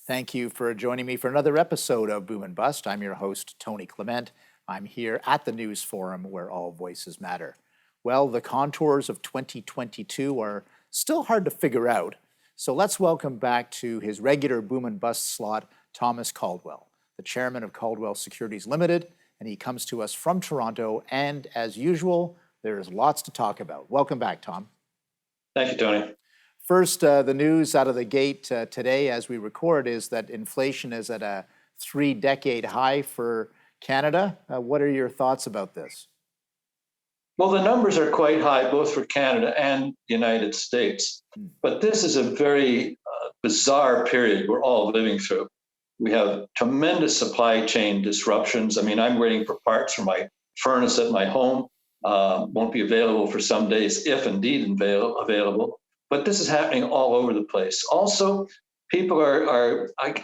Thank you for joining me for another episode of Boom and Bust. I'm your host, Tony Clement. I'm here at the News Forum where all voices matter. Well, the contours of 2022 are still hard to figure out. So let's welcome back to his regular Boom and Bust slot, Thomas Caldwell, the chairman of Caldwell Securities Limited, and he comes to us from Toronto. And as usual, there's lots to talk about. Welcome back, Tom. Thank you, Tony. First, the news out of the gate today as we record is that inflation is at a 3-decade high for Canada. What are your thoughts about this? Well, the numbers are quite high, both for Canada and the United States. But this is a very bizarre period we're all living through. We have tremendous supply chain disruptions. I mean, I'm waiting for parts for my furnace at my home. Won't be available for some days, if indeed available. But this is happening all over the place. Also, people I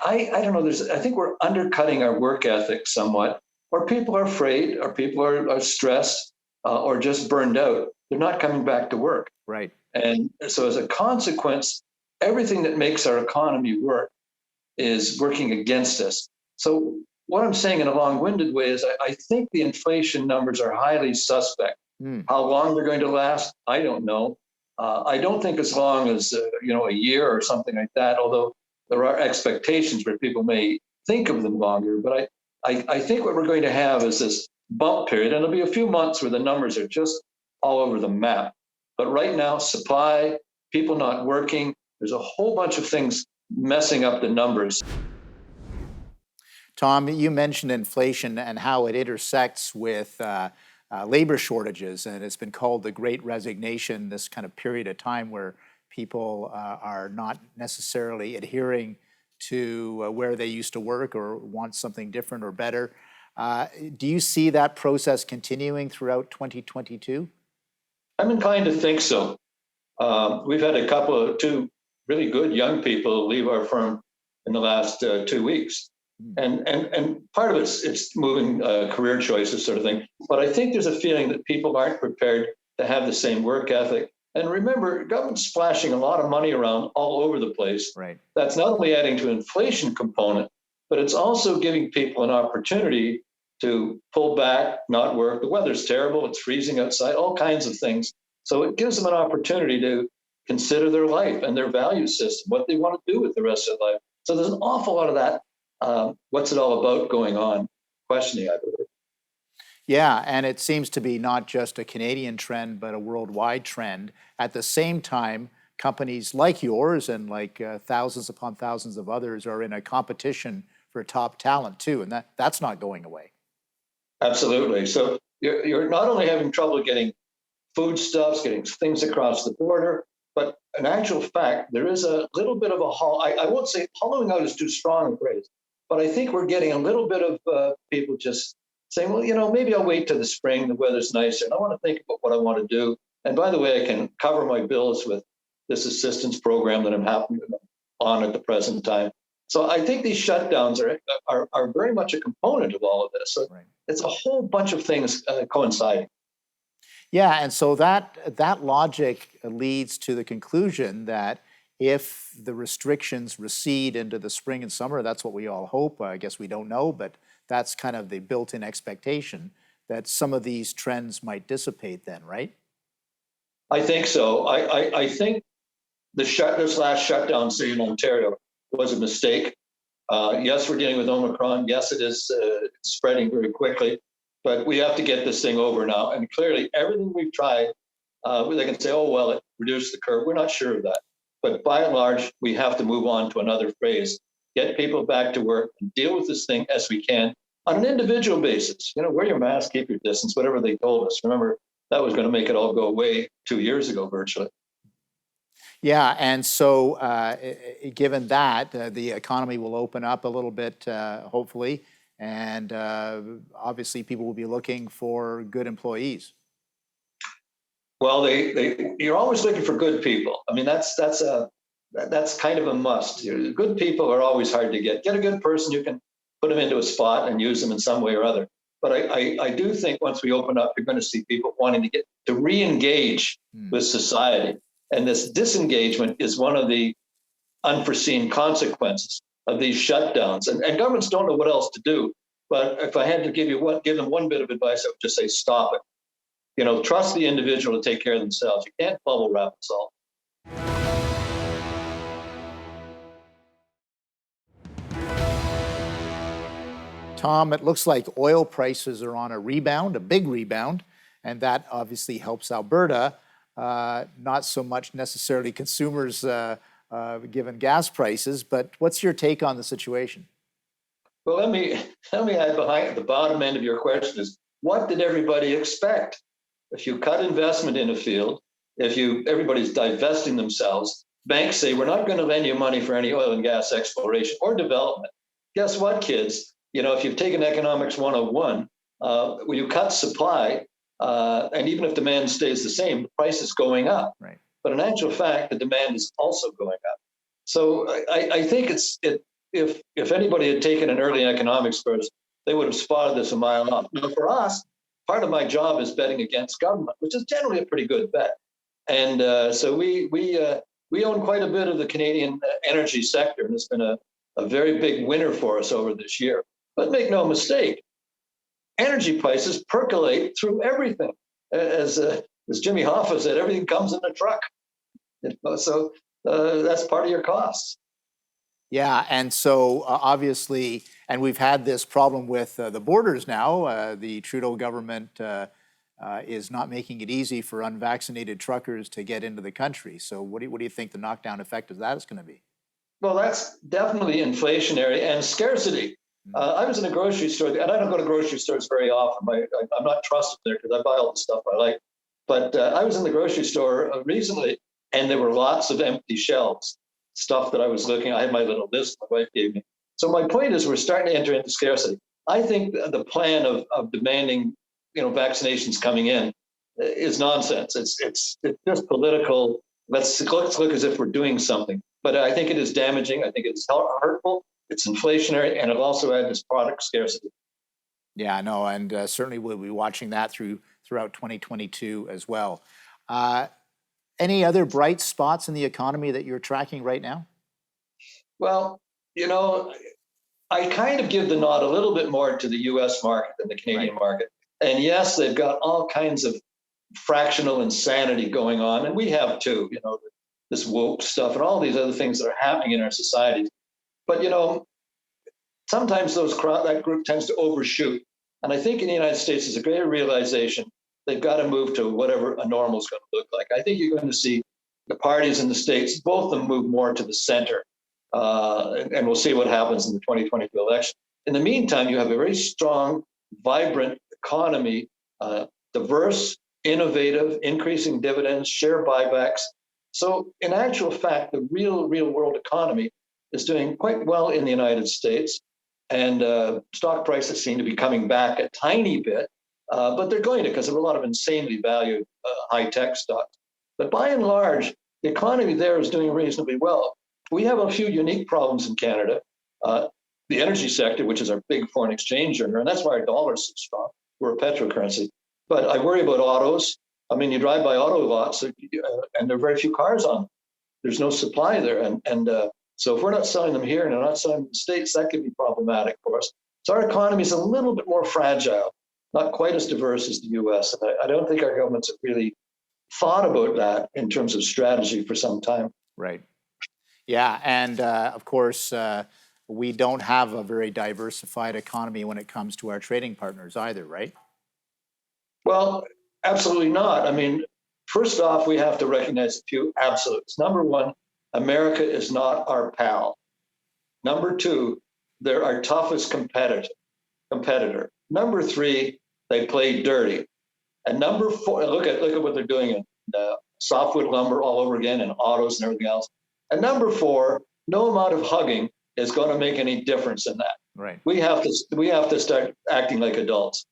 don't know, I think we're undercutting our work ethic somewhat, or people are afraid, or people are stressed, or just burned out. They're not coming back to work. Right. And so as a consequence, everything that makes our economy work is working against us. So what I'm saying in a long-winded way is I think the inflation numbers are highly suspect. How long they're going to last, I don't know. I don't think as long as a year or something like that, although there are expectations where people may think of them longer. But I think what we're going to have is this bump period, and it'll be a few months where the numbers are just all over the map. But right now, supply, people not working, there's a whole bunch of things messing up the numbers. Tom, you mentioned inflation and how it intersects with labor shortages, and it's been called the Great Resignation, this kind of period of time where people are not necessarily adhering to where they used to work or want something different or better. Do you see that process continuing throughout 2022? I'm inclined to think so. We've had two really good young people leave our firm in the last 2 weeks. And part of it's moving career choices sort of thing. But I think there's a feeling that people aren't prepared to have the same work ethic. And remember, government's splashing a lot of money around all over the place. Right. That's not only adding to inflation component, but it's also giving people an opportunity to pull back, not work. The weather's terrible. It's freezing outside, all kinds of things. So it gives them an opportunity to consider their life and their value system, what they want to do with the rest of their life. So there's an awful lot of that. What's it all about going on? Questioning, I believe. Yeah, and it seems to be not just a Canadian trend, but a worldwide trend. At the same time, companies like yours and like thousands upon thousands of others are in a competition for top talent too, and that's not going away. Absolutely. So you're not only having trouble getting foodstuffs, getting things across the border, but in actual fact, there is a little bit of a I won't say hollowing out is too strong a phrase, but I think we're getting a little bit of people just saying, well, maybe I'll wait till the spring, the weather's nicer, and I want to think about what I want to do. And by the way, I can cover my bills with this assistance program that I'm on at the present time. So I think these shutdowns are very much a component of all of this. So right. It's a whole bunch of things coinciding. Yeah, and so that logic leads to the conclusion that if the restrictions recede into the spring and summer, that's what we all hope. I guess we don't know, but that's kind of the built-in expectation that some of these trends might dissipate then, right? I think so. I think this last shutdown, say in Ontario, was a mistake. Yes, we're dealing with Omicron. Yes, it is spreading very quickly, but we have to get this thing over now. And clearly, everything we've tried, they can say, oh, well, it reduced the curve. We're not sure of that. But by and large, we have to move on to another phase, get people back to work and deal with this thing as we can on an individual basis. Wear your mask, keep your distance, whatever they told us. Remember, that was going to make it all go away 2 years ago, virtually. Yeah, and so given that, the economy will open up a little bit, hopefully, and obviously people will be looking for good employees. Well, you're always looking for good people. I mean, that's kind of a must. Good people are always hard to get. Get a good person, you can put them into a spot and use them in some way or other. But I do think once we open up, you're going to see people wanting to re-engage with society. And this disengagement is one of the unforeseen consequences. of these shutdowns. And governments don't know what else to do. But if I had to give them one bit of advice, I would just say stop it. Trust the individual to take care of themselves. You can't bubble wrap us all. Tom, it looks like oil prices are on a rebound, a big rebound, and that obviously helps Alberta, not so much necessarily consumers given gas prices, but what's your take on the situation? Well, let me add behind the bottom end of your question is, what did everybody expect? If you cut investment in a field, everybody's divesting themselves, banks say, we're not going to lend you money for any oil and gas exploration or development. Guess what, kids? If you've taken economics 101, when you cut supply, and even if demand stays the same, the price is going up. Right. But in actual fact, the demand is also going up. So I think if anybody had taken an early economics course, they would have spotted this a mile off. Now, for us, part of my job is betting against government, which is generally a pretty good bet. And so we own quite a bit of the Canadian energy sector, and it's been a very big winner for us over this year. But make no mistake, energy prices percolate through everything. As Jimmy Hoffa said, everything comes in a truck. So that's part of your costs. Yeah, and so obviously, and we've had this problem with the borders now. The Trudeau government is not making it easy for unvaccinated truckers to get into the country. So what do you think the knockdown effect of that is going to be? Well, that's definitely inflationary and scarcity. I was in a grocery store, and I don't go to grocery stores very often. I'm not trusted there because I buy all the stuff I like. But I was in the grocery store recently, and there were lots of empty shelves, stuff that I was looking at. I had my little list my wife gave me. So my point is we're starting to enter into scarcity. I think the plan of demanding, vaccinations coming in is nonsense. It's just political. Let's look as if we're doing something. But I think it is damaging. I think it's hurtful. It's inflationary, and it'll also add this product scarcity. Yeah, no, and certainly we'll be watching that throughout 2022 as well. Any other bright spots in the economy that you're tracking right now? Well, I kind of give the nod a little bit more to the U.S. market than the Canadian market. And yes, they've got all kinds of fractional insanity going on, and we have too. This woke stuff and all these other things that are happening in our societies. But sometimes that group tends to overshoot. And I think in the United States, there's a greater realization they've got to move to whatever a normal is going to look like. I think you're going to see the parties in the States, both of them move more to the center. And we'll see what happens in the 2022 election. In the meantime, you have a very strong, vibrant economy, diverse, innovative, increasing dividends, share buybacks. So in actual fact, the real world economy is doing quite well in the United States. And stock prices seem to be coming back a tiny bit, but they're going to, because there are a lot of insanely valued high-tech stocks. But by and large, the economy there is doing reasonably well. We have a few unique problems in Canada. The energy sector, which is our big foreign exchange earner, and that's why our dollar is so strong. We're a petrocurrency. But I worry about autos. I mean, you drive by auto lots, and there are very few cars on them. There's no supply there. And so if we're not selling them here and they're not selling them in the States, that could be problematic for us. So our economy is a little bit more fragile, not quite as diverse as the U.S. And I don't think our governments have really thought about that in terms of strategy for some time. Right. Yeah, and of course, we don't have a very diversified economy when it comes to our trading partners either, right? Well, absolutely not. I mean, first off, we have to recognize a few absolutes. Number one, America is not our pal. Number two, they're our toughest competitor. Number three, they play dirty. And number four, look at what they're doing in softwood lumber all over again, and autos and everything else. And number four, no amount of hugging is going to make any difference in that. Right. We have to start acting like adults.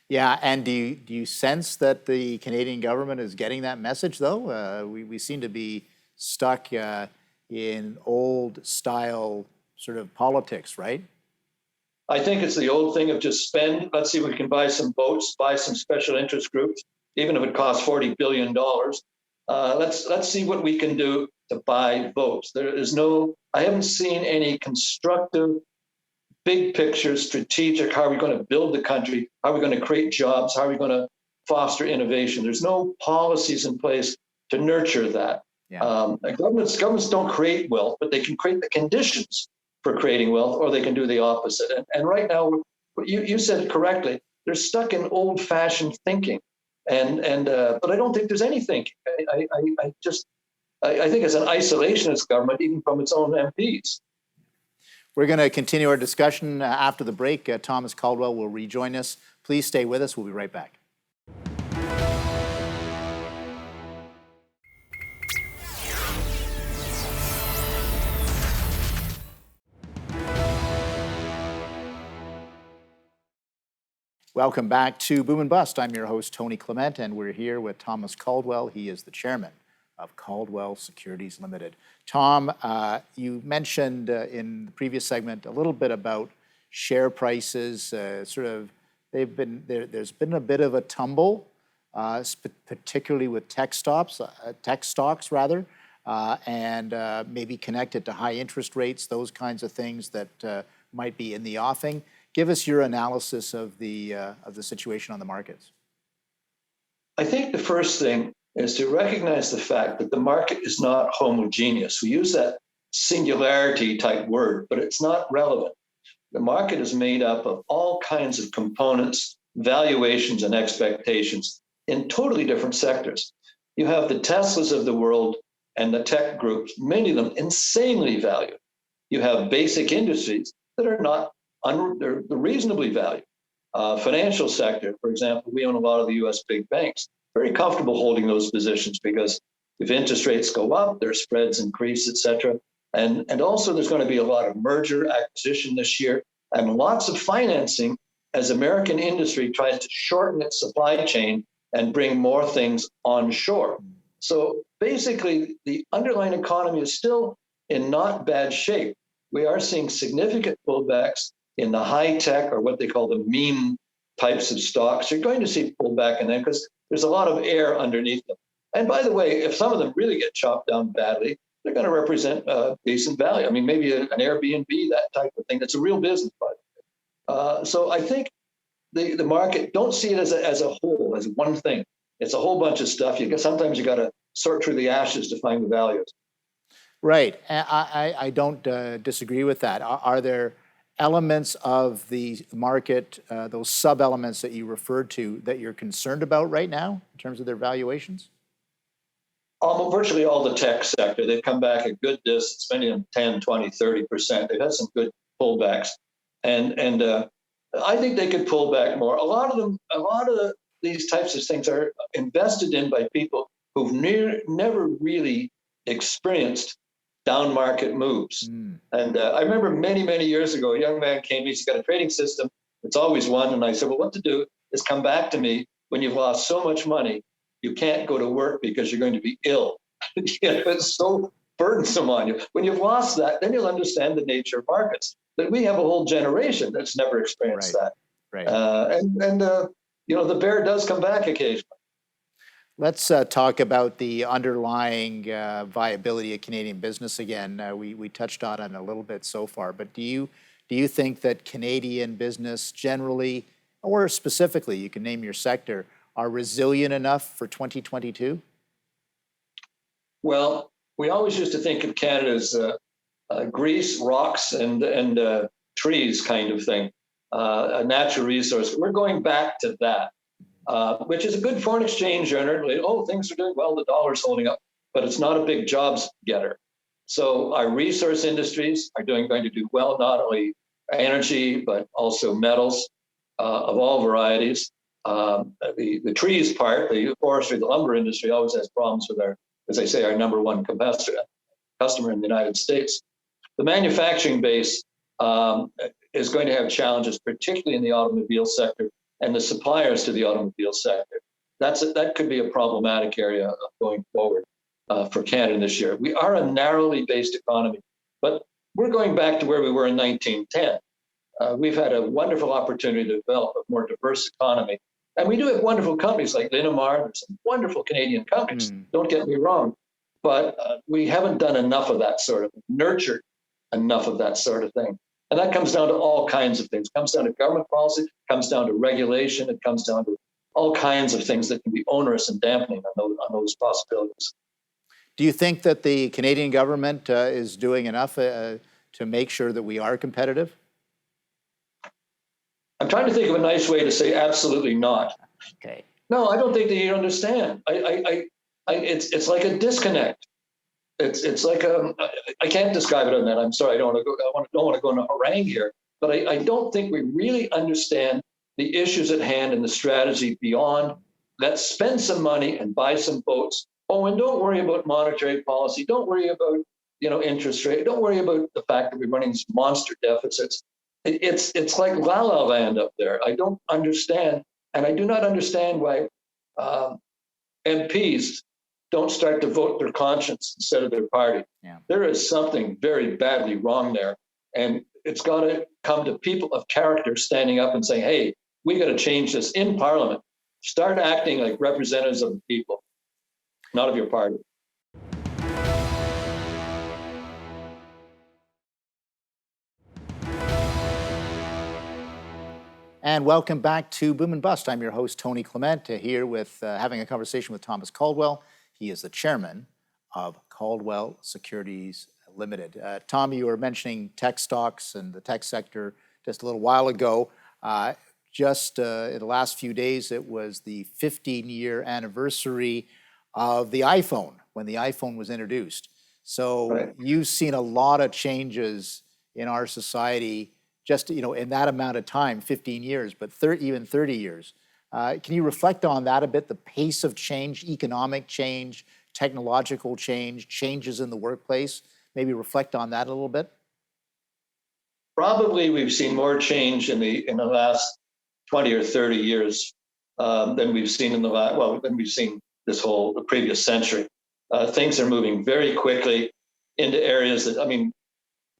Yeah, and do you sense that the Canadian government is getting that message, though? We seem to be stuck in old style sort of politics, right? I think it's the old thing of just spend. Let's see if we can buy some votes, buy some special interest groups, even if it costs $40 billion. Let's see what we can do to buy votes. I haven't seen any constructive, big picture, strategic. How are we going to build the country? How are we going to create jobs? How are we going to foster innovation? There's no policies in place to nurture that. Yeah. Governments don't create wealth, but they can create the conditions for creating wealth, or they can do the opposite. And right now, you said it correctly. They're stuck in old-fashioned thinking, but I don't think there's any thinking. I think it's an isolationist government, even from its own MPs. We're going to continue our discussion after the break. Thomas Caldwell will rejoin us. Please stay with us. We'll be right back. Welcome back to Boom and Bust. I'm your host, Tony Clement, and we're here with Thomas Caldwell. He is the chairman of Caldwell Securities Limited. Tom, you mentioned in the previous segment a little bit about share prices. There's been a bit of a tumble, particularly with tech stocks, and maybe connected to high interest rates, those kinds of things that might be in the offing. Give us your analysis of the situation on the markets. I think the first thing is to recognize the fact that the market is not homogeneous. We use that singularity type word, but it's not relevant. The market is made up of all kinds of components, valuations, and expectations in totally different sectors. You have the Teslas of the world and the tech groups, many of them insanely valued. You have basic industries that are not they're reasonably valued. Financial sector, for example, we own a lot of the U.S. big banks. Very comfortable holding those positions because if interest rates go up, their spreads increase, et cetera. And also there's going to be a lot of merger acquisition this year and lots of financing as American industry tries to shorten its supply chain and bring more things onshore. So basically, the underlying economy is still in not bad shape. We are seeing significant pullbacks in the high tech, or what they call the meme types of stocks. You're going to see pullback in them because there's a lot of air underneath them. And by the way, if some of them really get chopped down badly, they're going to represent decent value. I mean, maybe an Airbnb, that type of thing. That's a real business, by the way. So I think the market, don't see it as a whole, as one thing. It's a whole bunch of stuff. Sometimes you got to sort through the ashes to find the values. Right. I don't disagree with that. Are there elements of the market, those sub-elements that you referred to, that you're concerned about right now in terms of their valuations? Virtually all the tech sector, they've come back a good distance, many of them 10, 20, 30%. They've had some good pullbacks. And I think they could pull back more. A lot of these types of things are invested in by people who've never really experienced down market moves. And I remember many, many years ago, a young man came, he's got a trading system. It's always won. And I said, well, what to do is come back to me when you've lost so much money, you can't go to work because you're going to be ill. It's so burdensome on you. When you've lost that, then you'll understand the nature of markets. But we have a whole generation that's never experienced that. Right. The bear does come back occasionally. Let's talk about the underlying viability of Canadian business again. We touched on it a little bit so far, but do you think that Canadian business generally, or specifically, you can name your sector, are resilient enough for 2022? Well, we always used to think of Canada as Greece, rocks, and trees kind of thing, a natural resource. We're going back to that. Which is a good foreign exchange earner. Things are doing well, the dollar's holding up, but it's not a big jobs getter. So our resource industries are going to do well, not only energy, but also metals of all varieties. The trees part, the forestry, the lumber industry always has problems with our number one customer in the United States. The manufacturing base is going to have challenges, particularly in the automobile sector, and the suppliers to the automobile sector. That could be a problematic area going forward for Canada this year. We are a narrowly based economy, but we're going back to where we were in 1910. We've had a wonderful opportunity to develop a more diverse economy, And we do have wonderful companies like Linamar. There's some wonderful Canadian companies. Mm. Don't get me wrong, but we haven't done enough of that sort of nurtured enough of that sort of thing. And that comes down to all kinds of things. It comes down to government policy, it comes down to regulation, it comes down to all kinds of things that can be onerous and dampening on those possibilities. Do you think that the Canadian government is doing enough to make sure that we are competitive? I'm trying to think of a nice way to say absolutely not. Okay. No, I don't think that you understand. It's like a disconnect. It's like I can't describe it on that. I'm sorry. I don't want to go on a harangue here, but I don't think we really understand the issues at hand and the strategy beyond. Let's spend some money and buy some votes. Oh, and don't worry about monetary policy. Don't worry about interest rate. Don't worry about the fact that we're running these monster deficits. It's like La La Land up there. I don't understand, and I do not understand why MPs don't start to vote their conscience instead of their party. Yeah. There is something very badly wrong there. And it's got to come to people of character standing up and saying, hey, we got to change this in Parliament. Start acting like representatives of the people, not of your party. And welcome back to Boom and Bust. I'm your host, Tony Clement, here with having a conversation with Thomas Caldwell. He is the chairman of Caldwell Securities Limited. Tom, you were mentioning tech stocks and the tech sector just a little while ago. Just in the last few days, it was the 15-year anniversary of the iPhone, when the iPhone was introduced. So Right. You've seen a lot of changes in our society just in that amount of time, 15 years, but even 30 years. Can you reflect on that a bit, the pace of change, economic change, technological change, changes in the workplace? Maybe reflect on that a little bit. Probably we've seen more change in the last 20 or 30 years than we've seen than we've seen the previous century. Things are moving very quickly into areas that,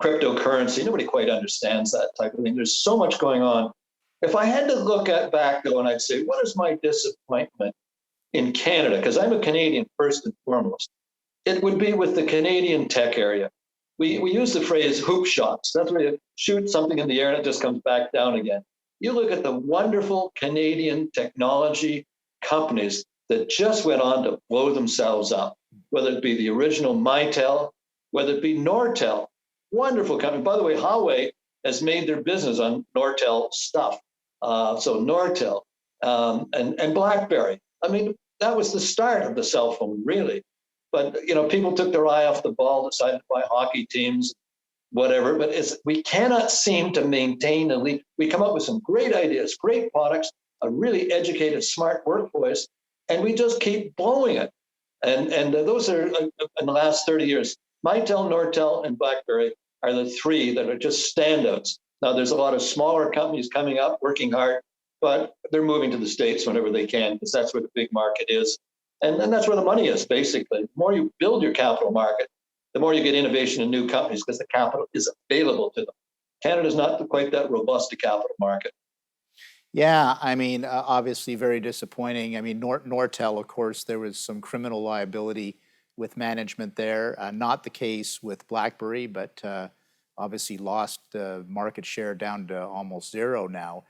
cryptocurrency, nobody quite understands that type of thing. There's so much going on. If I had to look back though, and I'd say, what is my disappointment in Canada? Because I'm a Canadian first and foremost. It would be with the Canadian tech area. We use the phrase hoop shots. That's where you shoot something in the air and it just comes back down again. You look at the wonderful Canadian technology companies that just went on to blow themselves up, whether it be the original Mitel, whether it be Nortel. Wonderful company. By the way, Huawei has made their business on Nortel stuff. So Nortel and BlackBerry. That was the start of the cell phone, really. But people took their eye off the ball, decided to buy hockey teams, whatever. But we cannot seem to maintain a lead. We come up with some great ideas, great products, a really educated, smart workforce, and we just keep blowing it. And those are in the last 30 years. Mitel, Nortel, and BlackBerry are the three that are just standouts. Now, there's a lot of smaller companies coming up, working hard, but they're moving to the States whenever they can, because that's where the big market is. And that's where the money is, basically. The more you build your capital market, the more you get innovation in new companies, because the capital is available to them. Canada's not quite that robust a capital market. Yeah, obviously very disappointing. Nortel, of course, there was some criminal liability with management there. Not the case with BlackBerry, but obviously lost market share down to almost zero now.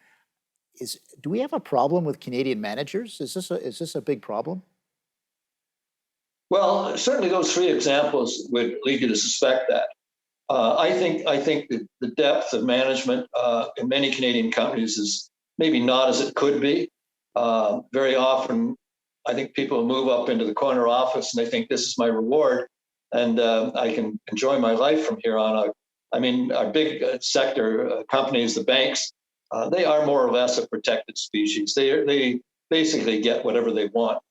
Do we have a problem with Canadian managers? Is this a big problem? Well, certainly those three examples would lead you to suspect that. I think the depth of management in many Canadian companies is maybe not as it could be. Very often, I think people move up into the corner office and they think this is my reward, and I can enjoy my life from here on out. Our big sector companies, the banks, they are more or less a protected species. They basically get whatever they want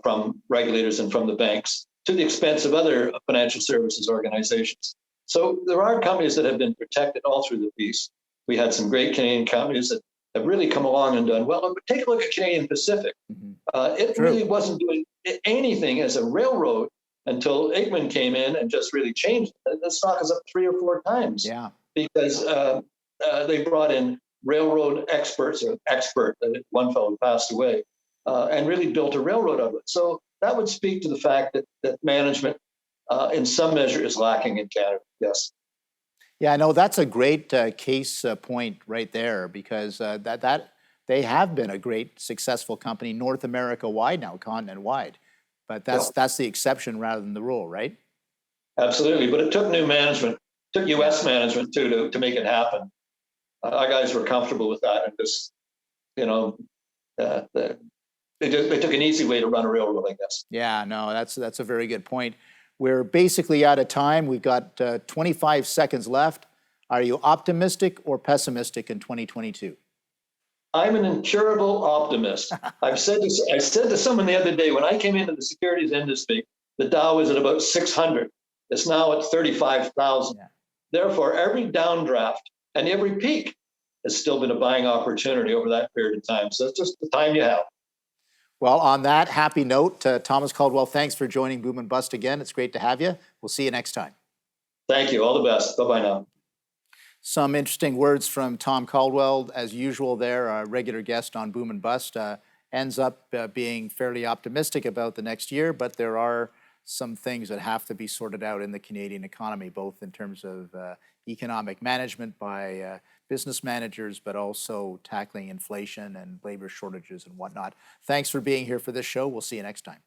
from regulators and from the banks, to the expense of other financial services organizations. So there are companies that have been protected all through the piece. We had some great Canadian companies that have really come along and done well. But take a look at Canadian Pacific. Mm-hmm. It True. really wasn't doing anything as a railroad until Aikman came in and just really changed it. The stock is up 3 or 4 times. Yeah. Because they brought in railroad experts, one fellow passed away, and really built a railroad out of it. So that would speak to the fact that management, in some measure, is lacking in Canada. Yes. Yeah, no, that's a great case point right there because that they have been a great successful company North America wide now, continent wide, but Yeah, that's the exception rather than the rule, right? absolutely. But it took new management, took Yeah. U.S. management too to make it happen. Our guys were comfortable with that, and just you know, uh, they they took an easy way to run a railroad, I guess. Yeah, no, that's a very good point. We're basically out of time. We've got 25 seconds left. Are you optimistic or pessimistic in 2022? I'm an incurable optimist. I said to someone the other day when I came into the securities industry, the Dow was at about 600. It's now at 35,000. Yeah. Therefore, every downdraft and every peak has still been a buying opportunity over that period of time. So it's just the time you have. Well, on that happy note, Thomas Caldwell, thanks for joining Boom and Bust again. It's great to have you. We'll see you next time. Thank you. All the best. Bye bye now. Some interesting words from Tom Caldwell, as usual. There, a regular guest on Boom and Bust, ends up being fairly optimistic about the next year, but there are some things that have to be sorted out in the Canadian economy, both in terms of economic management by business managers, but also tackling inflation and labor shortages and whatnot. Thanks for being here for this show. We'll see you next time.